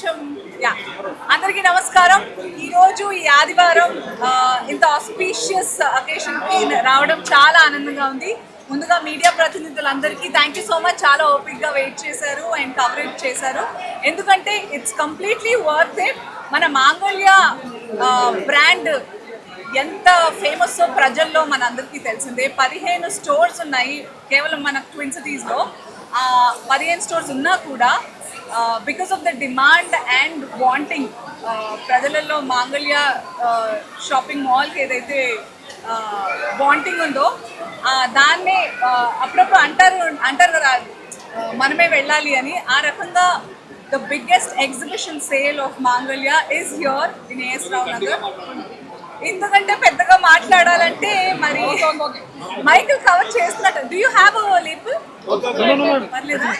కొంచెం యా అందరికీ నమస్కారం. ఈరోజు ఈ ఆదివారం ఇంత ఆస్పీషియస్ అకేషన్కి రావడం చాలా ఆనందంగా ఉంది. ముందుగా మీడియా ప్రతినిధులందరికీ థ్యాంక్ యూ సో మచ్. చాలా ఓపిక్గా వెయిట్ చేశారు అండ్ కవరేజ్ చేశారు. ఎందుకంటే ఇట్స్ కంప్లీట్లీ వర్త్ ఇట్. మన మాంగళ్య బ్రాండ్ ఎంత ఫేమస్ ప్రజల్లో మన అందరికీ తెలిసిందే. 15 స్టోర్స్ ఉన్నాయి కేవలం మన ట్విన్ సిటీస్లో. 15 స్టోర్స్ ఉన్నా కూడా because of the demand and wanting ప్రజలలో మాంగళ్య షాపింగ్ మాల్కి ఏదైతే వాంటింగ్ ఉందో దాన్నే అప్పుడప్పుడు అంటారు కదా మనమే వెళ్ళాలి అని. ఆ రకంగా the biggest exhibition sale of Mangalya is here in AS Rao Nagar. ఎందుకంటే పెద్దగా మాట్లాడాలంటే మరి మైక్ కవర్ చేస్తున్నట్టు. Do you have a label? పర్లేదా?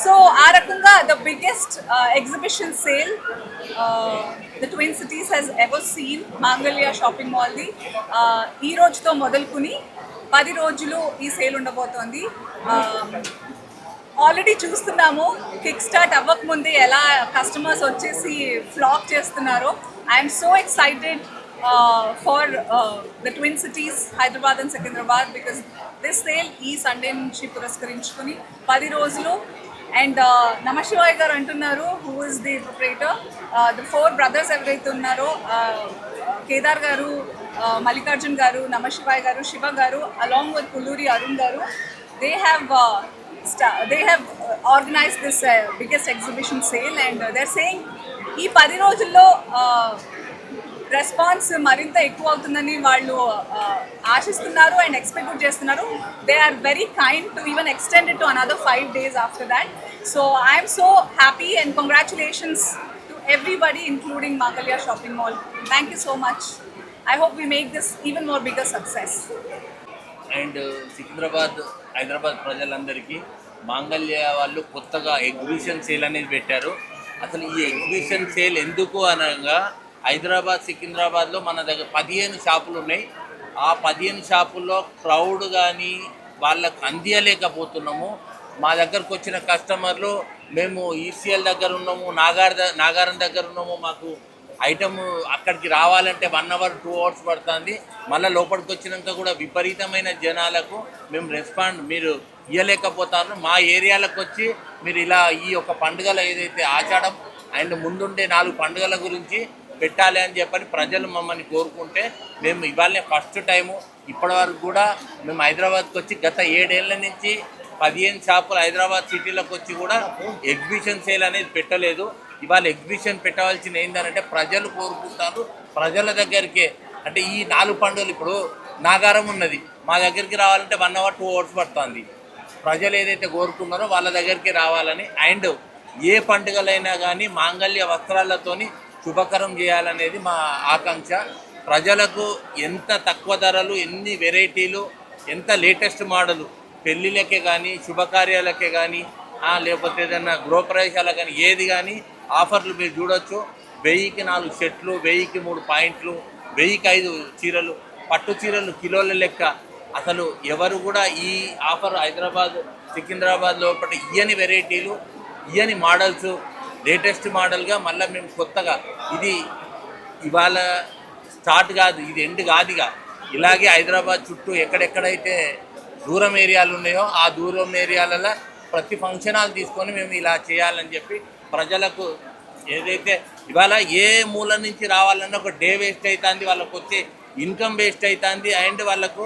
సో ఆ రకంగా the biggest exhibition sale the twin cities has ever seen Mangalya shopping మాల్ది. ఈ రోజుతో మొదలుకుని 10 రోజులు ఈ సేల్ ఉండబోతోంది. ఆల్రెడీ చూస్తున్నాము కిక్ స్టార్ట్ అవ్వకముందే ఎలా కస్టమర్స్ వచ్చేసి ఫ్లాక్ చేస్తున్నారో. I'm so excited for the twin cities Hyderabad and Secunderabad because this sale ఈ సండే నుంచి పురస్కరించుకుని 10 రోజులు. అండ్ నమశివాయ్ గారు అంటున్నారు, who is the proprietor, the 4 brothers ఎవరైతే ఉన్నారో కేదార్ గారు, మల్లికార్జున్ గారు, నమశివాయ్ గారు, శివ గారు అలాంగ్ విత్ పుల్లూరి అరుణ్ గారు, they have organized this biggest exhibition sale and they're saying ఈ 10 రోజుల్లో రెస్పాన్స్ మరింత ఎక్కువ అవుతుందని వాళ్ళు ఆశిస్తున్నారు అండ్ ఎక్స్పెక్ట్ చేస్తున్నారు. They are very kind to even extend it to another 5 days after that. So I am so happy and congratulations to everybody including Mangalya Shopping Mall. Thank you so much. I hope we make this even more bigger success. And Secunderabad Hyderabad ప్రజలందరికీ మాంగళ్య వాళ్ళు కొత్తగా exhibition sale అనేది పెట్టారు. అసలు ఈ exhibition sale ఎందుకు అనగా హైదరాబాద్ సికింద్రాబాద్లో మన దగ్గర 15 షాపులు ఉన్నాయి. ఆ 15 షాపుల్లో క్రౌడ్ కానీ వాళ్ళకు అందియలేకపోతున్నాము. మా దగ్గరకు వచ్చిన కస్టమర్లు మేము ఈసీఎల్ దగ్గర ఉన్నాము, నాగారం దగ్గర ఉన్నాము, మాకు ఐటమ్ అక్కడికి రావాలంటే 1 hour 2 hours పడుతుంది. మళ్ళీ లోపలికి వచ్చినాక కూడా విపరీతమైన జనాలకు మేము రెస్పాండ్ మీరు ఇవ్వలేకపోతారు. మా ఏరియాలకు వచ్చి మీరు ఇలా ఈ యొక్క పండుగల ఏదైతే ఆచారం అండ్ ముందుండే 4 పండుగల గురించి పెట్టాలి అని చెప్పని ప్రజలు మమ్మల్ని కోరుకుంటే మేము ఇవాళనే ఫస్ట్ టైము. ఇప్పటివరకు కూడా మేము హైదరాబాద్కి వచ్చి గత 7 ఏళ్ళ నుంచి 15 షాపులు హైదరాబాద్ సిటీలోకి వచ్చి కూడా ఎగ్జిబిషన్ సేల్ అనేది పెట్టలేదు. ఇవాళ ఎగ్జిబిషన్ పెట్టవలసిన ఏంటంటే ప్రజలు కోరుకుంటారు. ప్రజల దగ్గరికే అంటే ఈ 4 పండుగలు ఇప్పుడు నాగారం ఉన్నది, మా దగ్గరికి రావాలంటే 1 hour 2 hours పడుతుంది. ప్రజలు ఏదైతే కోరుకున్నారో వాళ్ళ దగ్గరికి రావాలని అండ్ ఏ పండుగలైనా కానీ మాంగళ్య వస్త్రాలతోని శుభకరం చేయాలనేది మా ఆకాంక్ష. ప్రజలకు ఎంత తక్కువ ధరలు, ఎన్ని వెరైటీలు, ఎంత లేటెస్ట్ మోడలు పెళ్ళిళ్ళకే కానీ శుభకార్యాలకే కానీ లేకపోతే ఏదైనా గృహప్రవేశాలకు కానీ ఏది కానీ ఆఫర్లు మీరు చూడొచ్చు. 1000కి 4 సెట్లు, 1000కి 3 పాయింట్లు, 1000కి 5 చీరలు, పట్టు చీరలు కిలోల లెక్క. అసలు ఎవరు కూడా ఈ ఆఫర్ హైదరాబాద్ సికింద్రాబాద్ లోపల ఇయని వెరైటీలు, ఇయని మోడల్స్ లేటెస్ట్ మోడల్గా మళ్ళీ మేము కొత్తగా ఇది ఇవాళ స్టార్ట్ కాదు, ఇది ఎండ్ కాదుగా. ఇలాగే హైదరాబాద్ చుట్టూ ఎక్కడెక్కడైతే దూరం ఏరియాలు ఉన్నాయో ఆ దూరం ఏరియాలలో ప్రతి ఫంక్షన్ హాల్ తీసుకొని మేము ఇలా చేయాలని చెప్పి ప్రజలకు ఏదైతే ఇవాళ ఏ మూల నుంచి రావాలన్నా ఒక డే వేస్ట్ అవుతుంది, వాళ్ళకు వచ్చే ఇన్కమ్ వేస్ట్ అవుతుంది అండ్ వాళ్ళకు